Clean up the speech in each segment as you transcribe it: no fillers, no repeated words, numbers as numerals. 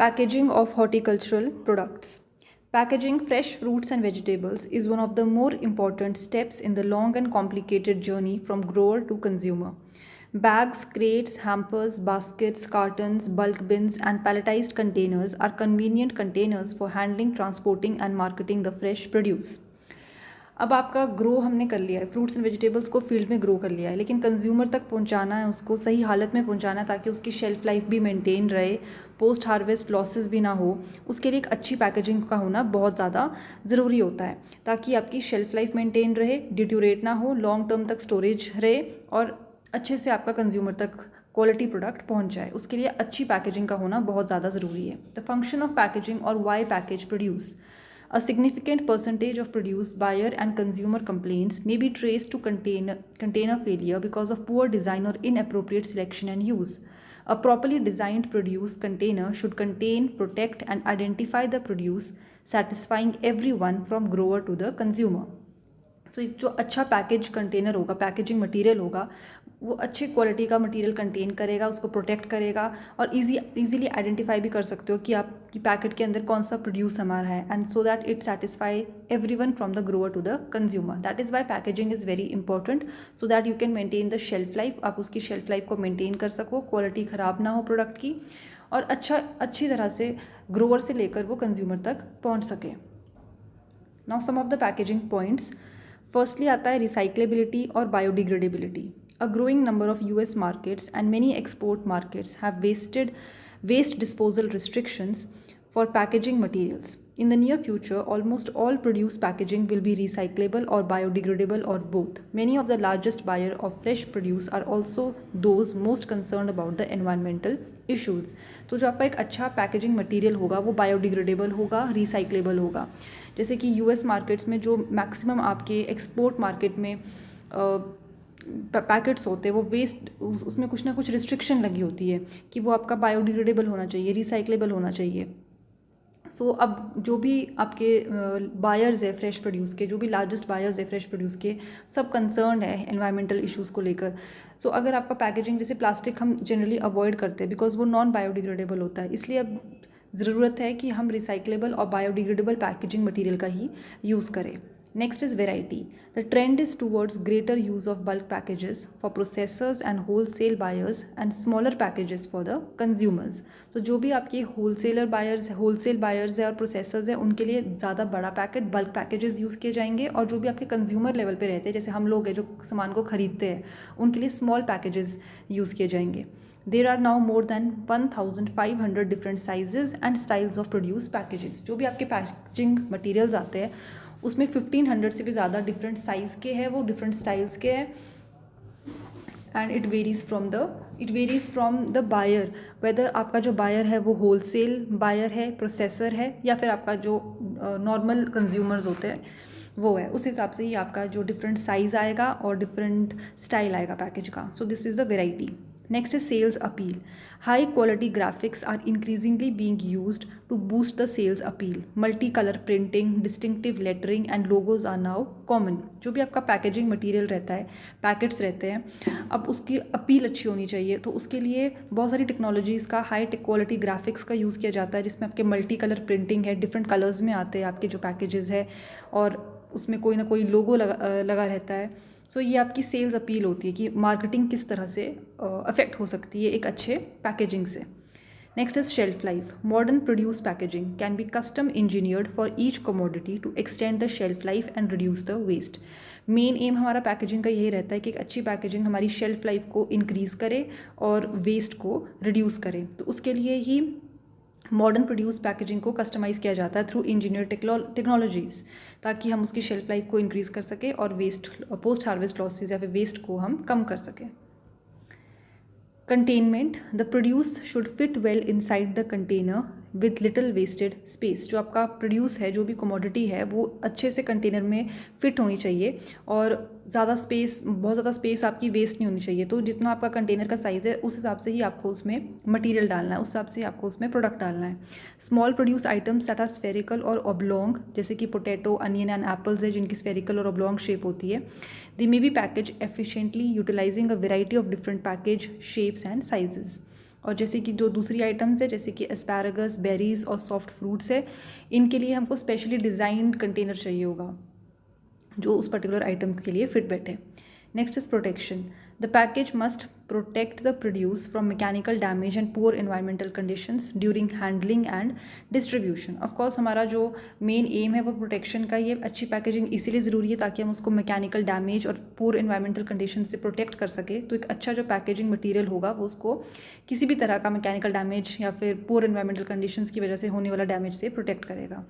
Packaging of horticultural products. Packaging fresh fruits and vegetables is one of the more important steps in the long and complicated journey from grower to consumer. Bags, crates, hampers, baskets, cartons, bulk bins, and palletized containers are convenient containers for handling, transporting, and marketing the fresh produce. अब आपका grow हमने कर लिया है, fruits and vegetables को field में grow कर लिया है, लेकिन कंज्यूमर तक पहुंचाना है, उसको सही हालत में पहुंचाना है ताकि उसकी शेल्फ लाइफ भी मेंटेन रहे, पोस्ट हार्वेस्ट लॉसेस भी ना हो। उसके लिए एक अच्छी पैकेजिंग का होना बहुत ज़्यादा ज़रूरी होता है ताकि आपकी शेल्फ लाइफ मेंटेन रहे, डिट्यूरेट ना हो, लॉन्ग टर्म तक स्टोरेज रहे और अच्छे से आपका कंज्यूमर तक क्वालिटी प्रोडक्ट पहुंच जाए। उसके लिए अच्छी पैकेजिंग का होना बहुत ज़्यादा ज़रूरी है। द फंक्शन ऑफ पैकेजिंग और why package produce. A significant percentage of produce, buyer and consumer complaints may be traced to container failure because of poor design or inappropriate selection and use. A properly designed produce container should contain, protect and identify the produce, satisfying everyone from grower to the consumer. सो एक जो अच्छा package container होगा, packaging material होगा, वो अच्छे quality का material contain करेगा, उसको प्रोटेक्ट करेगा और इजीली आइडेंटिफाई भी कर सकते हो कि आपकी पैकेट के अंदर कौन सा प्रोड्यूस हमारा है, and so that it satisfy everyone from the grower to the consumer. That is why packaging is very important, so that you can maintain the shelf life. आप उसकी शेल्फ लाइफ को maintain कर सको, quality ख़राब ना हो product की और अच्छी तरह से ग्रोअर से लेकर वो कंज्यूमर तक पहुँच सके. Now some of the packaging points. Firstly आता है रिसाइक्लेबिलिटी और biodegradability. A growing number of US markets and many export markets have waste disposal restrictions for packaging materials. In the near future, almost all produce packaging will be recyclable or biodegradable or both. Many of the largest buyers of fresh produce are also those most concerned about the environmental issues. तो जो आपका एक अच्छा packaging material होगा वो biodegradable होगा, recyclable होगा. जैसे कि यूएस मार्केट्स में जो मैक्सिमम आपके एक्सपोर्ट मार्केट में पैकेट्स होते हैं वो वेस्ट, उसमें कुछ ना कुछ रिस्ट्रिक्शन लगी होती है कि वो आपका बायोडिग्रेडेबल होना चाहिए, रिसाइक्लेबल होना चाहिए. सो अब जो भी आपके बायर्स है फ्रेश प्रोड्यूस के, जो भी लार्जेस्ट बायर्स है फ्रेश प्रोड्यूस के, सब कंसर्न है एनवायरमेंटल इश्यूज़ को लेकर. सो अगर आपका पैकेजिंग, जैसे प्लास्टिक हम जनरली अवॉइड करते हैं बिकॉज वो नॉन बायोडिग्रेडेबल होता है, इसलिए अब ज़रूरत है कि हम रिसाइक्लेबल और बायोडिग्रेडेबल पैकेजिंग मटेरियल का ही यूज़ करें. Next is variety. The trend is towards greater use of bulk packages for processors and wholesale buyers and smaller packages for the consumers. तो जो भी आपके wholesale buyers है और processors है, उनके लिए ज़्यादा बड़ा पैकेट बल्क पैकेजेस यूज़ किए जाएंगे, और जो भी आपके कंज्यूमर लेवल पे रहते हैं, जैसे हम लोग हैं जो सामान को खरीदते हैं, उनके लिए स्मॉल पैकेजेस यूज़ किए जाएंगे. There are now more than 1500 different sizes and styles of produce packages. जो भी आपके पैकेजिंग मटेरियल्स आते हैं उसमें 1500 से भी ज़्यादा डिफरेंट साइज़ के हैं, वो डिफरेंट स्टाइल्स के हैं. And it varies from the buyer, whether आपका जो बायर है वो होलसेल बायर है, प्रोसेसर है, या फिर आपका जो नॉर्मल कंज्यूमर्स होते हैं वो है. उस हिसाब से ही आपका जो डिफरेंट साइज़ आएगा और डिफरेंट स्टाइल आएगा पैकेज का. So this is the variety. Next is sales appeal. High quality graphics are increasingly being used to boost the sales appeal. Multicolor printing, distinctive lettering and logos are now common. जो भी आपका packaging material रहता है, packets रहते हैं, अब उसकी appeal अच्छी होनी चाहिए. तो उसके लिए बहुत सारी टेक्नोलॉजीज़ का हाई क्वालिटी ग्राफिक्स का यूज़ किया जाता है, जिसमें आपके मल्टी कलर प्रिंटिंग है, डिफरेंट कलर्स में आते हैं आपके जो पैकेजेस है, और उसमें कोई ना कोई लोगो लगा रहता है. सो ये आपकी सेल्स अपील होती है कि मार्केटिंग किस तरह से अफेक्ट हो सकती है एक अच्छे पैकेजिंग से. Next is shelf life. Modern produce packaging can be custom engineered for each commodity to extend the shelf life and reduce the waste. Main aim हमारा पैकेजिंग का यही रहता है कि एक अच्छी पैकेजिंग हमारी शेल्फ लाइफ को इंक्रीज़ करे और वेस्ट को रिड्यूस करे. तो उसके लिए ही मॉडर्न प्रोड्यूस पैकेजिंग को कस्टमाइज़ किया जाता है थ्रू इंजीनियर टेक्नोलॉजीज़, ताकि हम उसकी शेल्फ लाइफ को इंक्रीज़ कर सकें और वेस्ट, पोस्ट हार्वेस्ट लॉसेज या फिर वेस्ट को हम कम कर सकें. Containment. The produce should fit well inside the container with little wasted space. जो आपका प्रोड्यूस है, जो भी कमोडिटी है, वो अच्छे से कंटेनर में फिट होनी चाहिए और बहुत ज़्यादा स्पेस आपकी वेस्ट नहीं होनी चाहिए. तो जितना आपका कंटेनर का साइज़ है उस हिसाब से ही आपको उसमें मटेरियल डालना है, उस हिसाब से आपको उसमें प्रोडक्ट डालना है. Small produce items that are spherical और ऑब्लोंग, जैसे कि पोटैटो, अनियन एंड एप्पल्स है जिनकी स्फेरिकल और ऑब्लोंग शेप होती है. They may be package efficiently utilising a variety of different package shapes and sizes. और जैसे कि जो दूसरी आइटम्स है जैसे कि एस्पैरागस, बेरीज और सॉफ्ट फ्रूट्स है, इनके लिए हमको स्पेशली डिज़ाइंड कंटेनर चाहिए होगा जो उस पर्टिकुलर आइटम के लिए फिट बैठे। Next is protection. The package must protect the produce from mechanical damage and poor environmental conditions during handling and distribution. Of course हमारा जो मेन एम है वो प्रोटेक्शन का ही है। अच्छी पैकेजिंग इसीलिए ज़रूरी है ताकि हम उसको मैकेनिकल डैमेज और पुअर एनवायरमेंटल कंडीशन से प्रोटेक्ट कर सके। तो एक अच्छा जो पैकेजिंग मटीरियल होगा वो उसको किसी भी तरह का मैकेनिकल डैमेज या फिर पुअर एनवायरमेंटल कंडीशंस की वजह से होने वाला डैमेज से प्रोटेक्ट करेगा।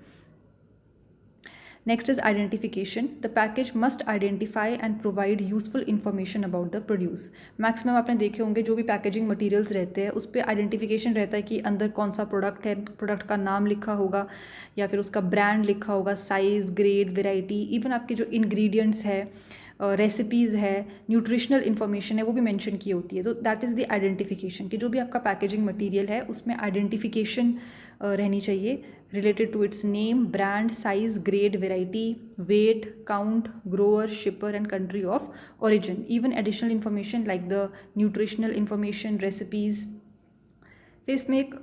Next is identification. The package must identify and provide useful information about the produce. Maximum आपने देखे होंगे जो भी पैकेजिंग मटेरियल्स रहते हैं उस पर आइडेंटिफिकेशन रहता है कि अंदर कौन सा प्रोडक्ट है, प्रोडक्ट का नाम लिखा होगा या फिर उसका ब्रांड लिखा होगा, साइज़, ग्रेड, वेराइटी, इवन आपके जो इंग्रेडिएंट्स है, रेसिपीज़ है, न्यूट्रिशनल इन्फॉर्मेशन है वो भी मेंशन की होती है। तो दैट इज़ द आइडेंटिफिकेशन कि जो भी आपका पैकेजिंग मटेरियल है उसमें आइडेंटिफिकेशन रहनी चाहिए related to its name, brand, size, grade, variety, weight, count, grower, shipper and country of origin. Even additional information like the nutritional information, recipes. फिर इसमें एक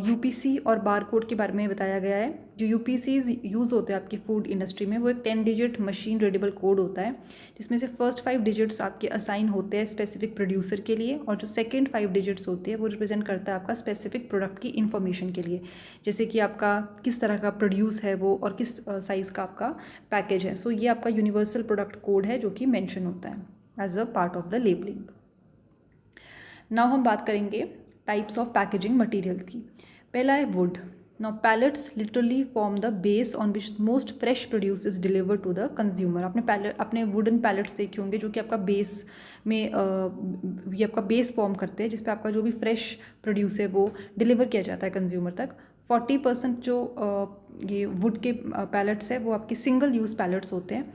यूपीसी और बार कोड के बारे में बताया गया है। जो यूपीसीज यूज़ होते हैं आपकी फूड इंडस्ट्री में वो एक 10 डिजिट मशीन रीडेबल कोड होता है जिसमें से फर्स्ट 5 डिजिट्स आपके असाइन होते हैं स्पेसिफिक प्रोड्यूसर के लिए और जो सेकंड 5 डिजिट्स होते हैं वो रिप्रेजेंट करता है आपका स्पेसिफिक प्रोडक्ट की इन्फॉर्मेशन के लिए, जैसे कि आपका किस तरह का प्रोड्यूस है वो और किस साइज़ का आपका पैकेज है। सो ये आपका यूनिवर्सल प्रोडक्ट कोड है जो कि मैंशन होता है as a part of the labelling. Now हम बात करेंगे टाइप्स ऑफ पैकेजिंग मटेरियल की। पहला है wood. Now pallets literally form the base on which most fresh produce is deliver to the consumer. आपने वुडन पैलेट्स देखे होंगे जो कि आपका बेस में ये आपका बेस फॉर्म करते हैं जिस पे आपका जो भी फ्रेश प्रोड्यूस है वो डिलीवर किया जाता है कंज्यूमर तक। 40% जो ये वुड के पैलेट्स है वो आपके सिंगल यूज़ पैलेट्स होते हैं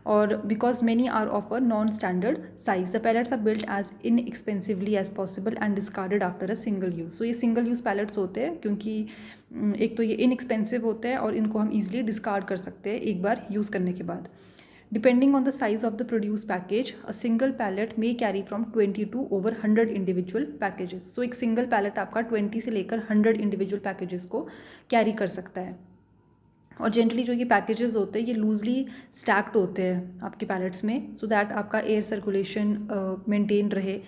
और because many are of a non-standard size, the pallets are built as inexpensively as possible and discarded after a single use. So ये single use pallets होते हैं क्योंकि एक तो ये inexpensive होते हैं और इनको हम easily discard कर सकते हैं एक बार use करने के बाद। Depending on the size of the produce package, a single pallet may carry from 20 to over 100 individual packages. So एक single pallet आपका 20 से लेकर 100 individual packages को carry कर सकता है। और जनरली जो ये पैकेजेस होते हैं ये लूजली स्टैक्ड होते हैं आपके पैलेट्स में सो दैट आपका एयर सर्कुलेशन मेंटेन रहे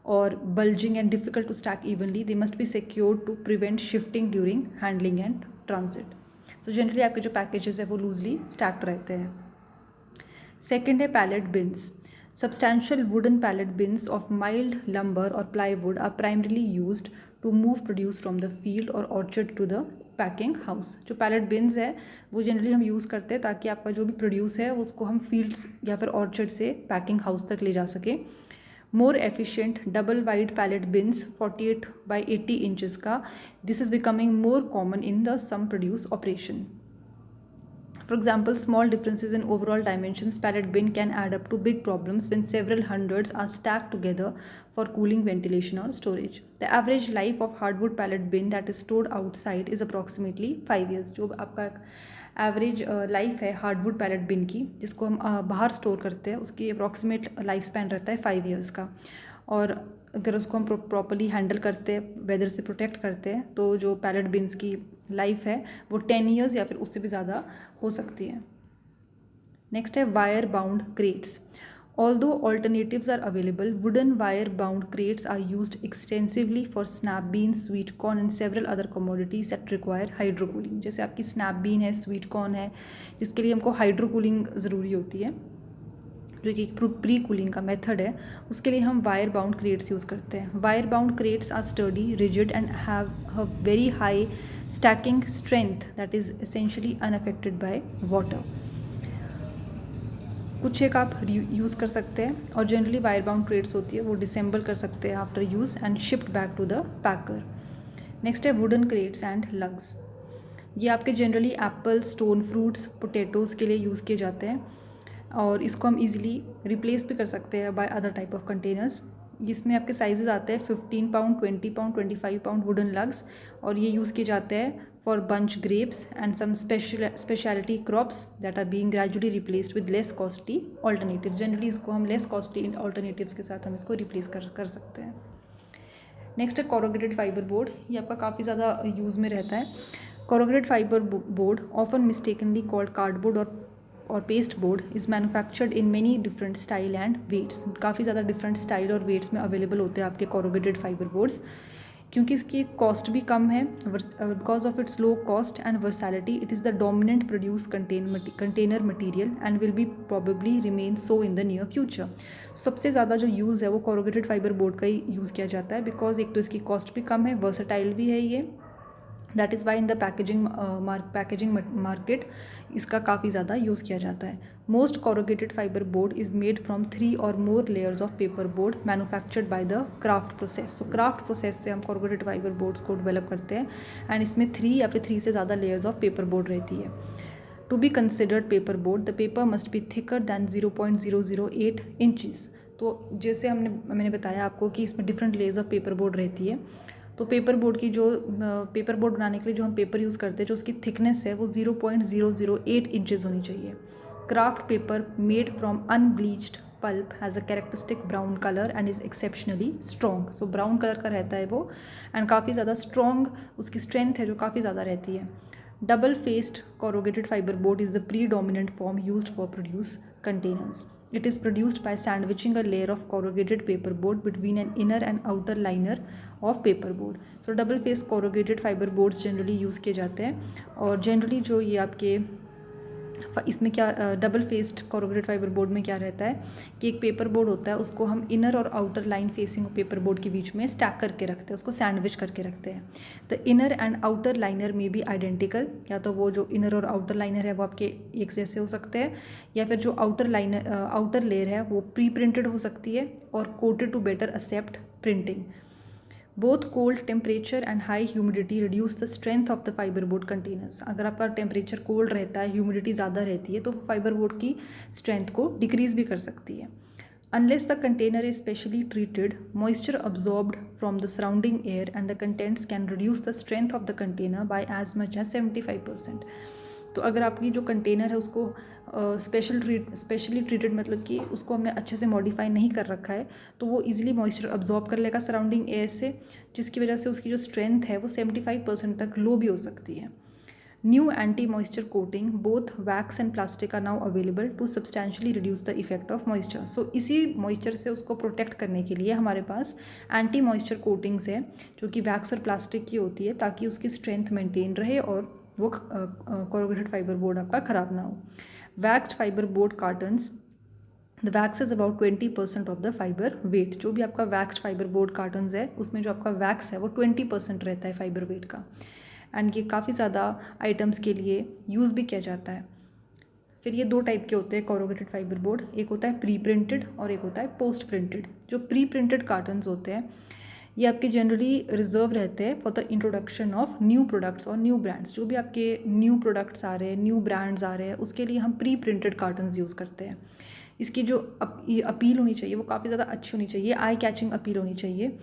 और bulging and difficult to stack evenly. They must be secured to prevent shifting during handling and transit. So generally आपके जो पैकेजेस है वो लूजली स्टैक्ड रहते हैं। सेकेंड है pallet bins. Substantial wooden pallet bins of mild lumber or plywood are primarily used to move produce from the field or orchard to the packing house. जो palette beans है वो generally हम use करते हैं ताकि आपका जो भी प्रोड्यूस है उसको हम फील्ड्स या फिर ऑर्चर्ड से पैकिंग हाउस तक ले जा सकें। More efficient double wide pallet bins 48 by 80 inches का, this is becoming more common in the some produce operation. For example, small differences in overall dimensions pallet bin can add up to big problems when several hundreds are stacked together for cooling, ventilation or storage. The average life of hardwood pallet bin that is stored outside is approximately 5 years. जो आपका average life है hardwood palette बिन की जिसको हम बाहर store करते हैं उसकी अप्रॉक्सीमेट लाइफ स्पैन रहता है 5 years का। और अगर उसको हम प्रॉपरली हैंडल करते हैं, वेदर से प्रोटेक्ट करते हैं तो जो पैलेट बिन्स की लाइफ है वो 10 years या फिर उससे भी ज़्यादा हो सकती है। नेक्स्ट है wire bound crates. Although alternatives are available, wooden wire-bound crates are used extensively for snap beans, sweet corn and several other commodities that require hydrocooling. जैसे आपकी snap bean है, sweet corn है, जिसके लिए हमको hydrocooling ज़रूरी होती है, जो कि प्री कूलिंग का मेथड है, उसके लिए हम वायर बाउंड क्रेट्स यूज़ करते हैं। Wire bound crates are sturdy, rigid and have a very high stacking strength that is essentially unaffected by water. कुछ एक आप यूज़ कर सकते हैं और जनरली वायर बाउंड क्रेट्स होती है वो डिसेंबल कर सकते हैं after use and shift back to the packer. Next है वुडन क्रेट्स एंड लग्स। ये आपके generally apple, stone fruits, potatoes के लिए यूज़ किए जाते हैं और इसको हम इजीली रिप्लेस भी कर सकते हैं by other type of containers. इसमें आपके साइजेस आते हैं 15 pound, 20 pound, 25 pound wooden lugs और ये यूज़ किए जाते हैं for bunch grapes and some specialty crops that are being gradually replaced with less costly alternatives. Generally इसको हम लेस कॉस्टली ऑल्टरनेटिव्स के साथ हम इसको रिप्लेस कर सकते हैं। नेक्स्ट है कोरोगेटेड फाइबर बोर्ड। ये आपका काफ़ी ज़्यादा यूज़ में रहता है। Corrugated fibre board often mistakenly called cardboard और paste board is manufactured in many different style and weights. काफ़ी ज़्यादा डिफरेंट स्टाइल और वेट्स में अवेलेबल होते हैं आपके कोरोगेटेड फाइबर बोर्ड्स। क्योंकि इसकी कॉस्ट भी कम है, because of its low cost and versatility it is the dominant produce container material and will be probably remain so in the near future. सबसे ज़्यादा जो यूज़ है वो कोरोगेटेड फाइबर बोर्ड का ही यूज़ किया जाता है, बिकॉज एक तो इसकी कॉस्ट भी कम है, वर्सटाइल भी है ये। That is why in the packaging market इसका काफ़ी ज़्यादा यूज़ किया जाता है। Most corrugated fibre board is made from 3 और more layers of paper board manufactured by the kraft process. So kraft process से हम कोरोगेटेड फाइबर बोर्ड्स को डेवलप करते हैं एंड इसमें 3 या फिर 3 से ज़्यादा लेयर्स ऑफ पेपर बोर्ड रहती है। To be considered paper board the paper must be thicker than 0.008 inches. तो जैसे मैंने बताया आपको कि इसमें different layers of paper board रहती है। तो पेपर बोर्ड की जो पेपर बोर्ड बनाने के लिए जो हम पेपर यूज़ करते हैं, जो उसकी थिकनेस है वो 0.008 इंचज़ होनी चाहिए। Kraft paper made from unbleached pulp has a characteristic brown colour and is exceptionally strong. So brown colour का रहता है वो एंड काफ़ी ज़्यादा स्ट्रॉन्ग उसकी स्ट्रेंथ है जो काफ़ी ज़्यादा रहती है। Double faced corrugated fiber board is the predominant form used for produce containers. It is produced by sandwiching a layer of corrugated paperboard between an inner and outer liner of paperboard. So double faced corrugated fiber boards generally use किए जाते हैं और generally जो ये आपके इसमें क्या double faced corrugated fibre board में क्या रहता है कि एक पेपर बोर्ड होता है, उसको हम इनर और outer line facing paper board के बीच में स्टैक करके रखते हैं, उसको सैंडविच करके रखते हैं। The inner and outer liner में बी आइडेंटिकल, या तो वो जो इनर और आउटर लाइनर है वो आपके एक जैसे हो सकते हैं, या फिर जो आउटर लेयर है वो प्री प्रिंटेड हो सकती है और coated to better accept printing. Both cold temperature and high humidity reduce the strength of the fibre board containers. अगर आपका टेम्परेचर कोल्ड रहता है, ह्यूमिडिटी ज़्यादा रहती है, तो फाइबर बोर्ड की स्ट्रेंथ को डिक्रीज़ भी कर सकती है। Unless the container is specially treated, moisture absorbed from the surrounding air and the contents can reduce the strength of the container by as much as 75%। तो अगर आपकी जो कंटेनर है उसको स्पेशली ट्रीटेड मतलब कि उसको हमने अच्छे से मॉडिफाई नहीं कर रखा है, तो वो इजीली मॉइस्चर अब्जॉर्ब कर लेगा सराउंडिंग एयर से, जिसकी वजह से उसकी जो स्ट्रेंथ है वो 75% तक लो भी हो सकती है। New anti moisture coating both wax and plastic are now available to substantially reduce the effect of moisture. So इसी मॉइस्चर से उसको प्रोटेक्ट करने के लिए हमारे पास एंटी मॉइस्चर कोटिंग्स है जो कि वैक्स और प्लास्टिक की होती है, ताकि उसकी स्ट्रेंथ मेंटेन रहे और वो कोरोगेटेड फाइबर बोर्ड आपका ख़राब ना हो। Waxed fibre board cartons, the wax is about 20% of the fibre weight. जो भी आपका वैक्स्ड फाइबर बोर्ड कार्टन्स है उसमें जो आपका वैक्स है वो 20% रहता है फाइबर वेट का, एंड ये काफ़ी ज़्यादा आइटम्स के लिए यूज़ भी किया जाता है। फिर ये 2 टाइप के होते हैं कोरोगेटेड फाइबर बोर्ड, एक होता है प्री प्रिंटेड और एक होता है पोस्ट प्रिंटेड। जो प्री प्रिंटेड कार्टन्स होते हैं ये आपके जनरली रिजर्व रहते हैं for the introduction of new products और न्यू ब्रांड्स। जो भी आपके न्यू प्रोडक्ट्स आ रहे हैं, न्यू ब्रांड्स आ रहे हैं, उसके लिए हम प्री प्रिंटेड कार्टन्स यूज़ करते हैं। इसकी जो अपील होनी चाहिए वो काफ़ी ज़्यादा अच्छी होनी चाहिए, आई कैचिंग अपील होनी चाहिए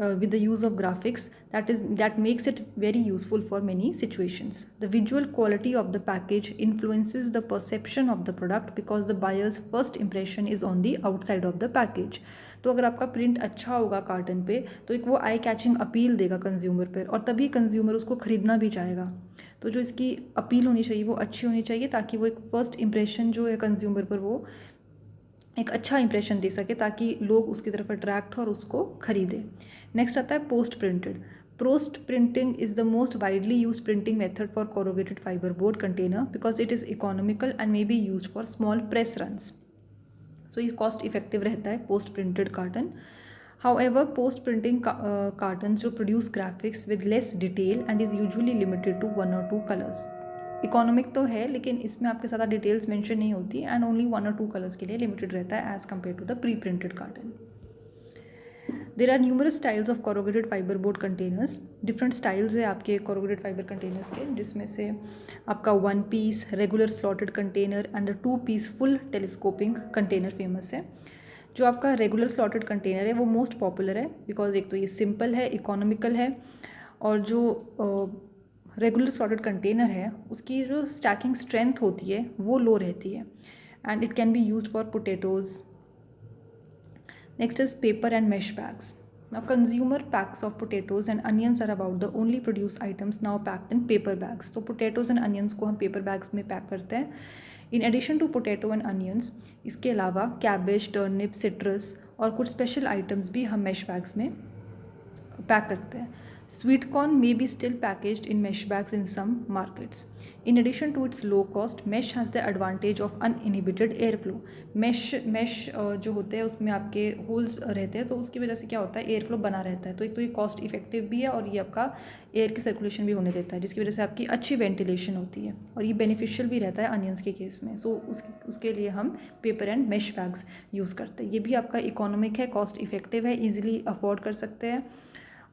with the use of graphics that makes it very useful for many situations. The visual quality of the package influences the perception of the product because the buyer's first impression is on the outside of the package. तो अगर आपका print अच्छा होगा carton पे तो एक वो eye catching appeal देगा कंज्यूमर पर, और तभी कंज्यूमर उसको ख़रीदना भी चाहेगा। तो जो इसकी अपील होनी चाहिए वो अच्छी होनी चाहिए, ताकि वो एक फ़र्स्ट इम्प्रेशन जो है कंज्यूमर पर वो एक अच्छा इंप्रेशन दे सके, ताकि लोग उसकी तरफ अट्रैक्ट हो और उसको खरीदें। नेक्स्ट आता है post printed. Post printing is the most widely use printing method for corrugated fibre board container because it is economical and may be use for small press runs. So ये cost effective रहता है post printed carton. However, post printing cartons जो produce graphics with less detail and is usually limited to 1 or 2 colors. Economic तो है लेकिन इसमें आपके ज़्यादा डिटेल्स मेंशन नहीं होती एंड ओनली 1 or 2 कलर्स के लिए लिमिटेड रहता है as compare to the pre printed carton. There are numerous styles of corrugated fibre board containers. Different styles है आपके कोरोगेटेड फाइबर कंटेनर्स के, जिसमें से आपका 1 piece, regular slotted container and the 2 piece full telescoping container famous है। जो आपका regular slotted container है वो मोस्ट पॉपुलर है बिकॉज एक तो ये सिंपल है, इकोनॉमिकल है, और जो रेगुलर स्लॉटेड कंटेनर है उसकी जो स्टैकिंग स्ट्रेंथ होती है वो लो रहती है and it can be used for potatoes. Next is paper and mash bags. Now, consumer packs of potatoes and onions are about the only produce items now packed in paper bags. तो potatoes and onions को हम paper bags में pack करते हैं. In addition to potato and onions, इसके अलावा cabbage, turnip, citrus और कुछ special items भी हम mesh bags में पैक करते हैं. Sweet corn may be still packaged in mesh bags in some markets. In addition to its low cost, mesh has the advantage of uninhibited airflow. mesh जो होते हैं उसमें आपके होल्स रहते हैं, तो उसकी वजह से क्या होता है, एयर फ्लो बना रहता है. तो एक तो ये कॉस्ट इफेक्टिव भी है और ये आपका एयर की सर्कुलेशन भी होने देता है, जिसकी वजह से आपकी अच्छी वेंटिलेशन होती है और ये बेनिफिशियल भी रहता है अनियंस के केस में. सो उसके लिए हम paper and mesh bags use करते हैं. ये भी आपका इकोनॉमिक है, कॉस्ट इफेक्टिव है, ईजिली अफोर्ड कर सकते हैं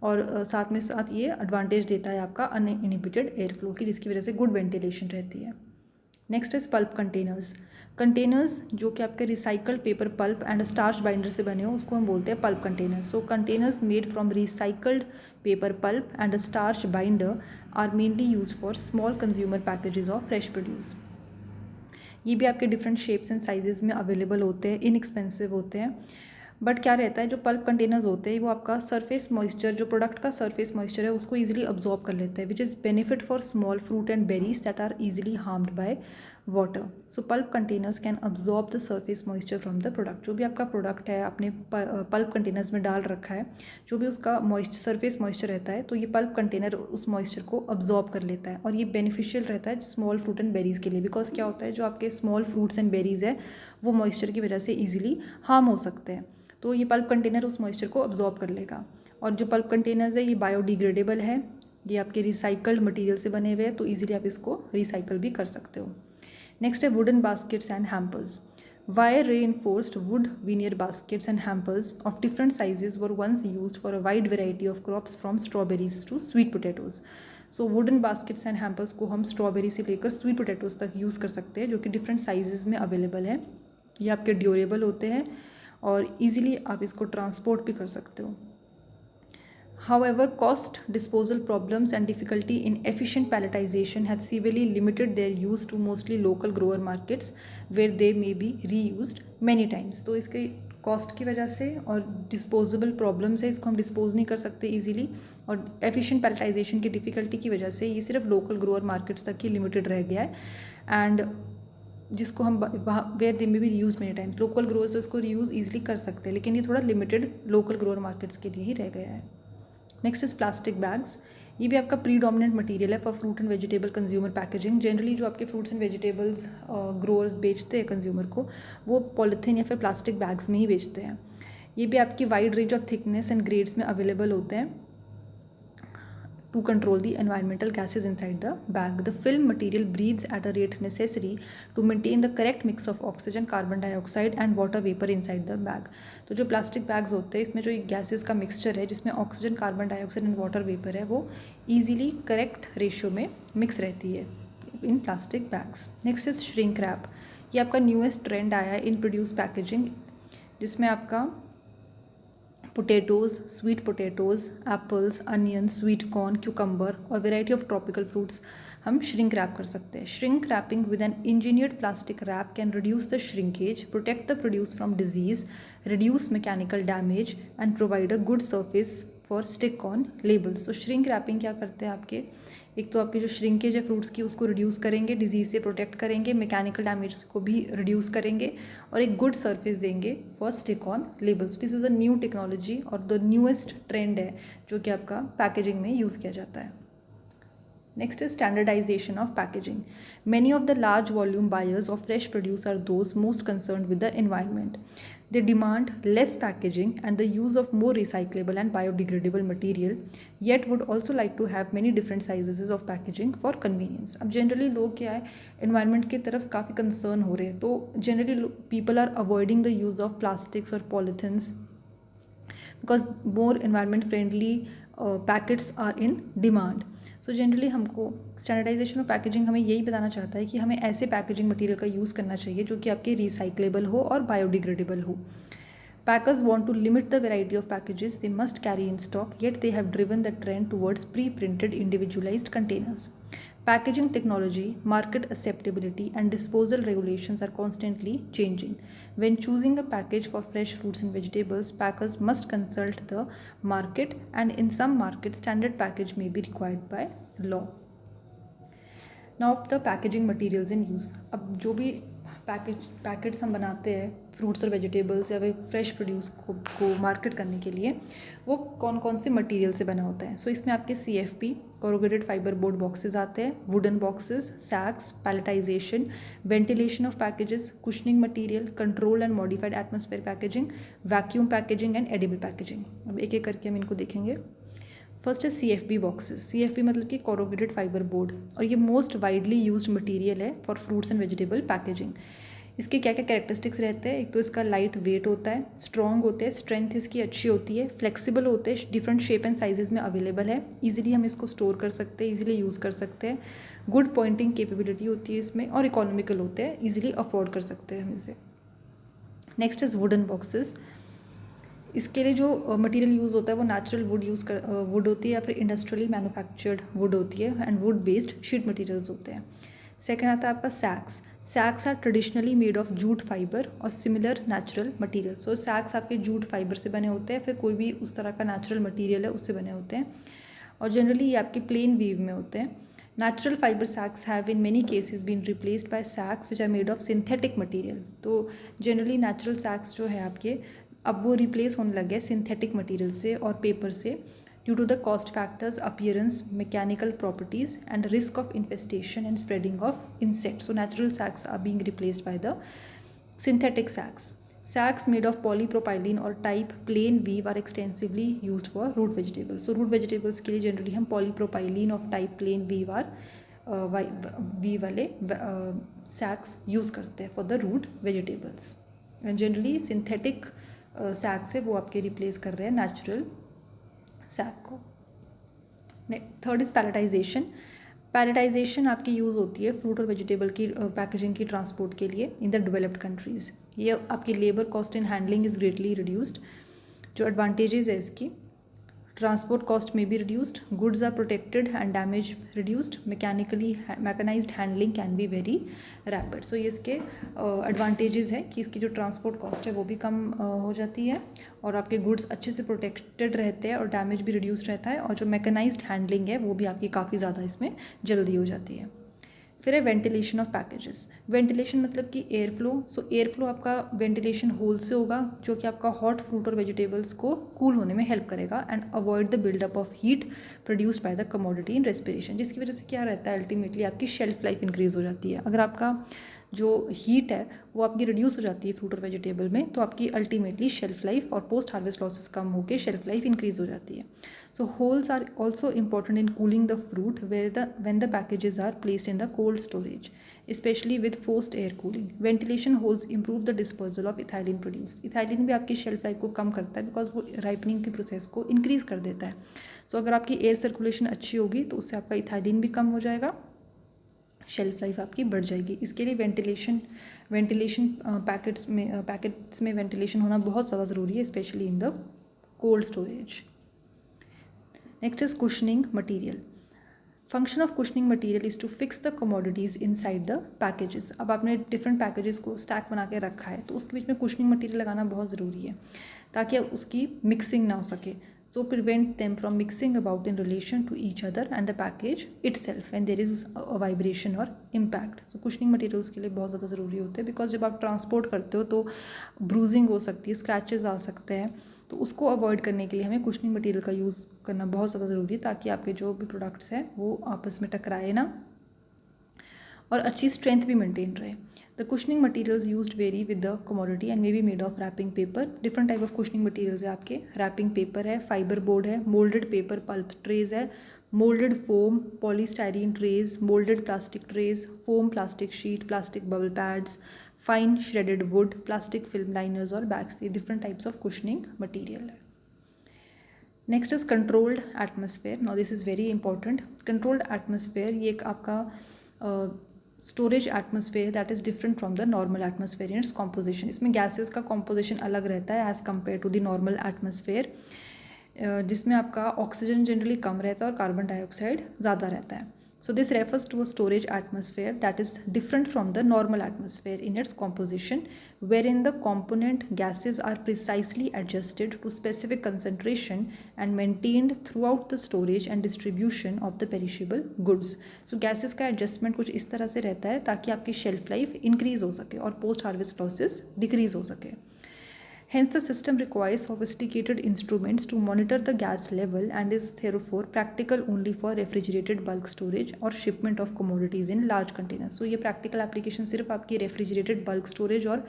और साथ में साथ ये एडवांटेज देता है आपका अनइनहिबिटेड एयर फ्लो की, जिसकी वजह से गुड वेंटिलेशन रहती है. Next is pulp containers. Containers जो कि आपके recycled paper pulp and starch binder से बने हो उसको हम बोलते हैं pulp containers. So containers made from recycled paper pulp and starch binder are mainly use for small consumer packages of fresh produce. ये भी आपके डिफरेंट शेप्स एंड साइजेस में अवेलेबल होते हैं, इनएक्सपेंसिव होते हैं. बट क्या रहता है, जो पल्प कंटेनर्स होते हैं वो आपका सरफेस मॉइस्चर, जो प्रोडक्ट का सरफेस मॉइस्चर है उसको ईजिली अब्जॉर्ब कर लेते हैं, which is benefit for small fruit and berries that are easily harmed by water. So pulp containers can absorb the surface moisture from the product. जो भी आपका प्रोडक्ट है आपने पल्प कंटेनर्स में डाल रखा है, जो भी उसका सरफेस मॉइस्चर रहता है, तो ये पल्प कंटेनर उस मॉइस्चर को अब्जॉर्ब कर लेता है और ये बेनिफिशियल रहता है स्मॉल फ्रूट एंड बेरीज़ के लिए. बिकॉज क्या होता है, जो आपके स्मॉल फ्रूट्स एंड बेरीज़ है वो मॉइस्चर की वजह से ईजिली हार्म हो सकते हैं. तो ये पल्प कंटेनर उस मॉइस्चर को अब्जॉर्ब कर लेगा. और जो पल्प कंटेनर्स है ये बायोडिग्रेडेबल है, ये आपके रिसाइकल्ड मटेरियल से बने हुए हैं, तो इजीली आप इसको रिसाइकल भी कर सकते हो. नेक्स्ट है wooden baskets and hampers. Wire reinforced wood veneer baskets and hampers of different sizes were once used for a wide variety of crops from strawberries to sweet potatoes. So wooden baskets and hampers को हम strawberry से लेकर sweet potatoes तक use कर सकते हैं, जो कि डिफरेंट साइजेस में अवेलेबल है. ये आपके ड्यूरेबल होते हैं और ईजिली आप इसको ट्रांसपोर्ट भी कर सकते हो. However, cost, disposal problems and difficulty in efficient palletization have severely limited their use to mostly local grower markets where they may be reused many times. तो इसके कॉस्ट की वजह से और डिस्पोजेबल प्रॉब्लम से इसको हम डिस्पोज नहीं कर सकते इजीली, और एफिशिएंट पैलेटाइजेशन की डिफ़िकल्टी की वजह से ये सिर्फ लोकल ग्रोअर मार्केट्स तक ही लिमिटेड रह गया है. एंड जिसको हम वेयर दे में भी reuse many times, local growers तो इसको रीयूज़ ईजिली कर सकते हैं, लेकिन ये थोड़ा लिमिटेड लोकल ग्रोअर मार्केट्स के लिए ही रह गया है. Next is plastic bags. ये भी आपका प्रीडोमिनेंट मटेरियल है for fruit and vegetable consumer packaging. Generally जो आपके फ्रूट्स एंड वेजिटेबल्स ग्रोअर्स बेचते हैं कंज्यूमर को, वो पॉलीथीन या फिर प्लास्टिक बैग्स में ही बेचते हैं. ये भी आपकी wide range of thickness and grades में अवेलेबल होते हैं to control the environmental gases inside the bag. The film material breathes at a rate necessary to maintain the correct mix of oxygen, carbon dioxide and water vapor inside the bag. तो जो plastic bags होते हैं इसमें जो gases का mixture है जिसमें oxygen, carbon dioxide and water vapour है, वो ईजिली करेक्ट रेशियो में मिक्स रहती है in plastic bags. Next is shrink wrap. ये आपका न्यूएस्ट ट्रेंड आया है इन प्रोड्यूस पैकेजिंग, जिसमें आपका potatoes, sweet potatoes, apples, onion, sweet corn, cucumber और वेराइटी ऑफ ट्रॉपिकल फ्रूट्स हम श्रिंक रैप कर सकते हैं. Shrink wrapping with an engineered plastic wrap can reduce the shrinkage, protect the produce from disease, reduce mechanical damage and provide a good surface for stick on labels. तो shrink wrapping क्या करते हैं आपके, एक तो आपकी जो श्रिंकेज है फ्रूट्स की उसको रिड्यूस करेंगे, डिजीज़ से प्रोटेक्ट करेंगे, मैकेनिकल डैमेज को भी रिड्यूस करेंगे और एक गुड सर्फेस देंगे for stick on labels. This is a new technology और द न्यूएस्ट ट्रेंड है जो कि आपका पैकेजिंग में यूज़ किया जाता है. Next is standardization of packaging. Many of the large volume buyers of fresh produce are those most concerned with the environment. They demand less packaging and the use of more recyclable and biodegradable material, yet would also like to have many different sizes of packaging for convenience. अब generally लोग क्या है, environment की तरफ काफ़ी concern हो रहे हैं, तो generally people are avoiding the use of plastics or polythenes because more environment friendly packets are in demand. So generally हमको स्टैंडर्डाइजेशन ऑफ पैकेजिंग हमें यही बताना चाहता है कि हमें ऐसे पैकेजिंग मटेरियल का यूज़ करना चाहिए जो कि आपके रिसाइक्लेबल हो और बायोडिग्रेडेबल हो. Packers want to limit the variety of packages they must carry in stock, yet they have driven the trend towards pre-printed individualized containers. Packaging technology, market acceptability, and disposal regulations are constantly changing. When choosing a package for fresh fruits and vegetables, packers must consult the market, and in some markets, standard package may be required by law. Now the packaging materials in use. अब जो भी packets हम बनाते हैं fruits और vegetables या फिर fresh produce को मार्केट करने के लिए, वो कौन कौन से मटेरियल से बना होता है. सो इसमें आपके CFP corrugated fibre board boxes आते हैं, wooden boxes, sacks, palletisation, ventilation of packages, cushioning material, control and modified atmosphere packaging, vacuum packaging and edible packaging. अब एक एक करके हम इनको देखेंगे. फर्स्ट है CFB बॉक्सेस. CFB मतलब कि कोरुगेटेड फाइबर बोर्ड, और ये मोस्ट वाइडली यूज्ड मटेरियल है for fruits and vegetable packaging. इसके क्या क्या कैरेक्टरिस्टिक्स रहते हैं. एक तो इसका लाइट वेट होता है, स्ट्रॉन्ग होते हैं, स्ट्रेंथ इसकी अच्छी होती है, फ्लेक्सिबल होते हैं, डिफरेंट शेप एंड साइजेस में अवेलेबल है, ईजिली हम इसको स्टोर कर सकते हैं, ईजिली यूज़ कर सकते हैं, गुड पॉइंटिंग कैपेबिलिटी होती है इसमें, और इकोनॉमिकल होते हैं, ईजिली अफोर्ड कर सकते हैं हम इसे. Next is wooden boxes. इसके लिए जो मटेरियल यूज़ होता है वो नेचुरल वुड होती है या फिर इंडस्ट्रियली मैन्युफैक्चर्ड वुड होती है, and wood based sheet materials होते हैं. सेकेंड आता है आपका sacks. Sacks are traditionally made of jute fibre और similar natural material. So sacks आपके जूट फाइबर से बने होते हैं, फिर कोई भी उस तरह का नेचुरल मटेरियल है उससे बने होते हैं, और जनरली ये आपके प्लेन वीव में होते हैं. Natural fiber sacks have in many cases been replaced by sacks which are made of synthetic material. तो generally natural sacks जो है आपके अब वो रिप्लेस होने लगे सिंथेटिक मटेरियल से और पेपर से, due to the cost factors, appearance, mechanical properties and risk of infestation and spreading of insects. So natural sacks are being replaced by the synthetic sacks. Sacks made of polypropylene or type plain weave are extensively used for root vegetables. So root vegetables के लिए generally हम polypropylene of type plain weave weave वाले sacks use करते हैं for the root vegetables. And generally synthetic sacks है वो आपके replace कर रहे हैं natural sack को. Third is palletization. पैलेटाइजेशन आपकी यूज़ होती है फ्रूट और वेजिटेबल की पैकेजिंग की ट्रांसपोर्ट के लिए इन द डेवलप्ड कंट्रीज़. ये आपकी labour cost in handling is greatly reduced. जो एडवांटेजेस है इसकी, ट्रांसपोर्ट कॉस्ट में be reduced, goods are protected and damage reduced, mechanised handling can be very rapid. So ये इसके एडवांटेजेस है कि इसकी जो ट्रांसपोर्ट कॉस्ट है वो भी कम हो जाती है, और आपके गुड्स अच्छे से प्रोटेक्टेड रहते हैं, और डैमेज भी रिड्यूस्ड रहता है, और जो मैकेनाइज्ड हैंडलिंग है वो भी आपकी काफ़ी ज़्यादा इसमें जल्दी हो जाती है. फिर है वेंटिलेशन ऑफ पैकेजेस. वेंटिलेशन मतलब कि air flow. So air flow आपका वेंटिलेशन होल से होगा, जो कि आपका हॉट फ्रूट और वेजिटेबल्स को कूल होने में हेल्प करेगा and avoid the buildup of heat produced by the commodity in respiration. जिसकी वजह से क्या रहता है, अल्टीमेटली आपकी शेल्फ लाइफ इंक्रीज़ हो जाती है. अगर आपका जो हीट है वो आपकी रिड्यूस हो जाती है फ्रूट और वेजिटेबल में, तो आपकी अल्टीमेटली शेल्फ लाइफ और पोस्ट हार्वेस्ट लॉसेस कम होकर शेल्फ लाइफ इंक्रीज़ हो जाती है. So holes are also important in cooling the fruit when the packages are placed in the cold storage, especially with forced air cooling. Ventilation holes improve the dispersal of ethylene produced. Ethylene भी आपकी shelf life को कम करता है because वो ripening की process को increase कर देता है. सो अगर आपकी एयर सर्कुलेशन अच्छी होगी तो उससे आपका इथाइलिन भी कम हो जाएगा, शेल्फ लाइफ आपकी बढ़ जाएगी. इसके लिए वेंटिलेशन पैकेट्स में वेंटिलेशन होना बहुत ज़्यादा ज़रूरी है, specially in the cold storage. Next is cushioning material. Function of cushioning material is to fix the commodities inside the packages. अब आपने डिफरेंट पैकेजेस को स्टैक बना के रखा है, तो उसके बीच में कुशनिंग मटीरियल लगाना बहुत ज़रूरी है ताकि उसकी मिक्सिंग ना हो सके. So prevent them from mixing about in relation to each other and the package itself when there is a vibration or impact. So cushioning materials के लिए बहुत ज़्यादा ज़रूरी होते हैं, बिकॉज जब आप ट्रांसपोर्ट करते हो तो ब्रूजिंग हो सकती है, स्क्रैचेस आ सकते हैं, तो उसको अवॉइड करने के लिए हमें कुशनिंग मटेरियल का यूज़ करना बहुत ज़्यादा ज़रूरी है, ताकि आपके जो भी प्रोडक्ट्स हैं वो आपस में टकराए ना और अच्छी स्ट्रेंथ भी मेंटेन रहे. The cushioning materials used vary with the commodity and may be made of wrapping paper. Different type of cushioning materials है आपके. Wrapping paper है, fiber board है, molded paper pulp trays है, molded foam, polystyrene trays, molded plastic trays, foam plastic sheet, plastic bubble pads, fine shredded wood, plastic film liners और bags. ये different types of cushioning material है. Next is controlled atmosphere. Now this is very important. Controlled atmosphere ये एक आपका storage atmosphere that is different from the normal atmosphere in its composition. इसमें gases का composition अलग रहता है as compare to the normal atmosphere, जिसमें आपका ऑक्सीजन जनरली कम रहता है और कार्बन डाइऑक्साइड ज़्यादा रहता है. So this refers to a storage atmosphere that is different from the normal atmosphere in its composition, wherein the component gases are precisely adjusted to specific concentration and maintained throughout the storage and distribution of the perishable goods. So gases का adjustment कुछ इस तरह से रहता है ताकि आपकी shelf life increase हो सके और post harvest losses decrease हो सके. Hence, the system requires sophisticated instruments to monitor the gas level and is therefore practical only for refrigerated bulk storage or shipment of commodities in large containers. So, ये practical application सिर्फ आपकी refrigerated bulk storage और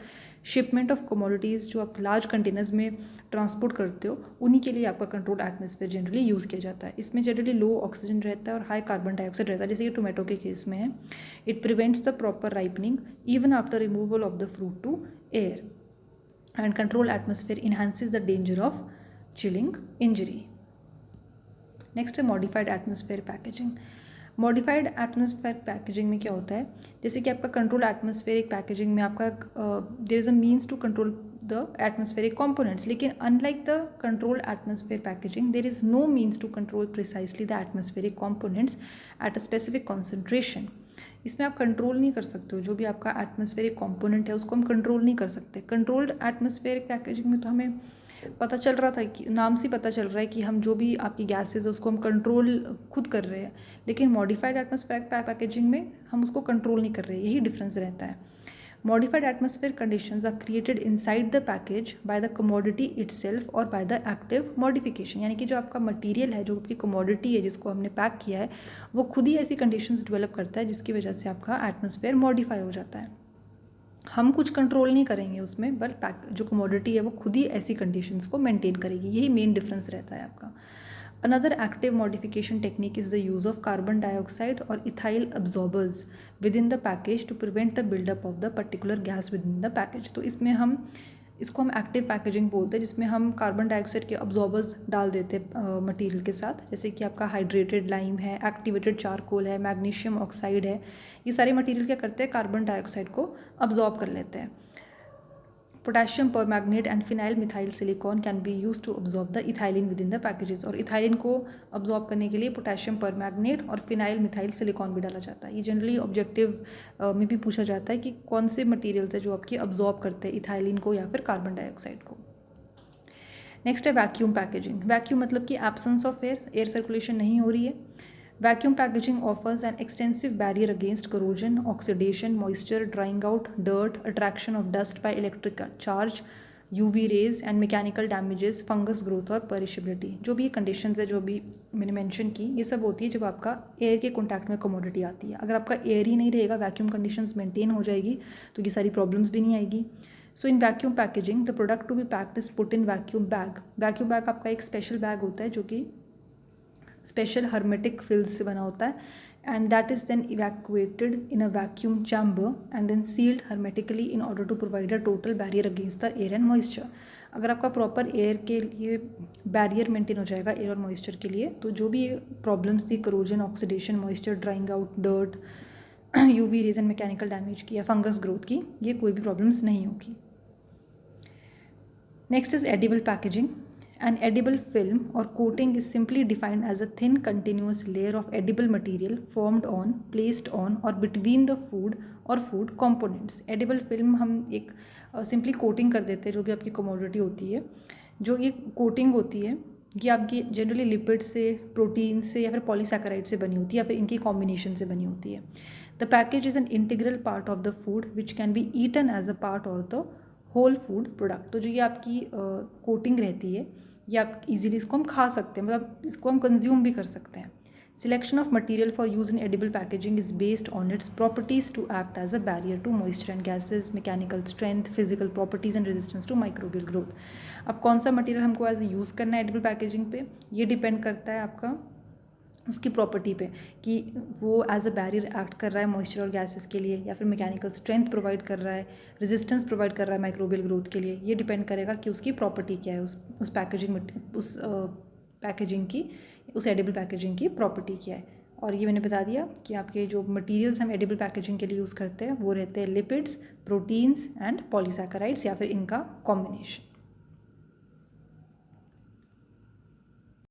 shipment of commodities जो आप large containers में transport करते हो उन्हीं के लिए आपका controlled atmosphere generally use किया जाता है. इसमें generally low oxygen रहता है और high carbon dioxide रहता है, जैसे कि टोमेटो के केस में है. It prevents the proper ripening even after removal of the fruit to air. And controlled atmosphere enhances the danger of chilling injury. Next है modified atmosphere packaging. Modified atmosphere packaging में क्या होता है, जैसे कि आपका controlled atmospheric packaging में आपका there is a means to control the atmospheric components, लेकिन unlike the controlled atmosphere packaging there is no means to control precisely the atmospheric components at a specific concentration. इसमें आप control नहीं कर सकते हो, जो भी आपका एटमॉस्फेरिक कंपोनेंट है उसको हम कंट्रोल नहीं कर सकते. कंट्रोल्ड एटमॉस्फेरिक पैकेजिंग में तो हमें पता चल रहा था कि नाम से पता चल रहा है कि हम जो भी आपकी गैसेज है उसको हम कंट्रोल खुद कर रहे हैं, लेकिन मॉडिफाइड एटमॉस्फेरिक पैकेजिंग में हम उसको कंट्रोल नहीं कर रहे. यही डिफरेंस रहता है. Modified atmosphere conditions are created inside the package by the commodity itself or by the active modification. यानी कि जो आपका मटेरियल है, जो आपकी कमोडिटी है जिसको हमने पैक किया है, वो खुद ही ऐसी कंडीशंस डेवलप करता है जिसकी वजह से आपका एटमॉस्फेयर मॉडिफाई हो जाता है. हम कुछ कंट्रोल नहीं करेंगे उसमें, बट जो कमोडिटी है वो खुद ही ऐसी कंडीशंस को मेंटेन करेगी. यही मेन डिफरेंस रहता है आपका. Another active modification technique is the use of carbon dioxide or ethyl absorbers within the package to prevent the buildup of the particular gas within the package. तो इसमें हम इसको हम एक्टिव पैकेजिंग बोलते हैं, जिसमें हम कार्बन डाइऑक्साइड के अब्जॉर्बर्स डाल देते हैं मटेरियल के साथ, जैसे कि आपका हाइड्रेटेड लाइम है, एक्टिवेटेड चारकोल है, मैग्नीशियम ऑक्साइड है. ये सारे मटेरियल क्या करते हैं, कार्बन डाइऑक्साइड को अब्जॉर्ब कर लेते हैं. Potassium permanganate and phenyl methyl silicon can be use to absorb the ethylene within the packages. और इथाइलिन को अब्जॉर्ब करने के लिए पोटेशियम परमैंगनेट और फिनाइल मिथाइल सिलिकॉन भी डाला जाता है. ये जनरली ऑब्जेक्टिव में भी पूछा जाता है कि कौन से मटेरियल्स है जो आपकी अब्जॉर्ब करते हैं इथाइलिन को या फिर कार्बन डाइऑक्साइड को. नेक्स्ट है वैक्यूम पैकेजिंग. वैक्यूम मतलब कि एब्सेंस ऑफ एयर सर्कुलेशन नहीं हो रही है. Vacuum packaging offers an extensive barrier against corrosion, oxidation, moisture, drying out, dirt, attraction of dust by electric charge, UV rays and mechanical damages, fungus growth और perishability. जो भी conditions है जो भी मैंने mention की, ये सब होती है जब आपका एयर के कॉन्टैक्ट में कमोडिटी आती है. अगर आपका एयर ही नहीं रहेगा, वैक्यूम कंडीशंस मेंटेन हो जाएगी, तो ये सारी प्रॉब्लम्स भी नहीं आएगी. So in vacuum packaging the product to be packed is put in vacuum bag. Vacuum bag आपका एक स्पेशल बैग होता है जो कि स्पेशल हर्मेटिक फिल्स से बना होता है, and that is then evacuated in a vacuum chamber and then sealed hermetically in order to provide a total barrier against the air and moisture. अगर आपका प्रॉपर एयर के लिए बैरियर मेंटेन हो जाएगा एयर और मॉइस्चर के लिए, तो जो भी प्रॉब्लम्स थी corrosion, oxidation, moisture, drawing out, dirt, UV rays and mechanical damage की या फंगस ग्रोथ की, ये कोई भी प्रॉब्लम्स नहीं होगी. Next is edible packaging. An edible film or coating is simply defined as a thin continuous layer of edible material formed on, placed on or between the food or food components. Edible film हम एक simply coating कर देते हैं जो भी आपकी commodity होती है. जो ये coating होती है ये आपकी generally lipid से, protein से या फिर polysaccharide से बनी होती है या फिर इनकी combination से बनी होती है. The package is an integral part of the food which can be eaten as a part of the whole food product. तो जो ये आपकी कोटिंग रहती है ये आप इजीली इसको हम खा सकते हैं, मतलब इसको हम कंज्यूम भी कर सकते हैं. Selection of material for use in edible packaging is based on its properties to act as a barrier to moisture and gases, mechanical strength, physical properties and resistance to microbial growth. अब कौन सा material हमको as use करना है edible packaging पे, ये depend करता है आपका उसकी प्रॉपर्टी पे कि वो एज अ बैरियर एक्ट कर रहा है मॉइस्चर और गैसेस के लिए या फिर मैकेनिकल स्ट्रेंथ प्रोवाइड कर रहा है, रेजिस्टेंस प्रोवाइड कर रहा है माइक्रोबियल ग्रोथ के लिए. ये डिपेंड करेगा कि उसकी प्रॉपर्टी क्या है, उस पैकेजिंग की, उस एडिबल पैकेजिंग की प्रॉपर्टी क्या है. और ये मैंने बता दिया कि आपके जो मटेरियल्स हम एडिबल पैकेजिंग के लिए यूज़ करते हैं वो रहते हैं लिपिड्स, प्रोटीन्स एंड पॉलीसैकेराइड्स या फिर इनका कॉम्बिनेशन.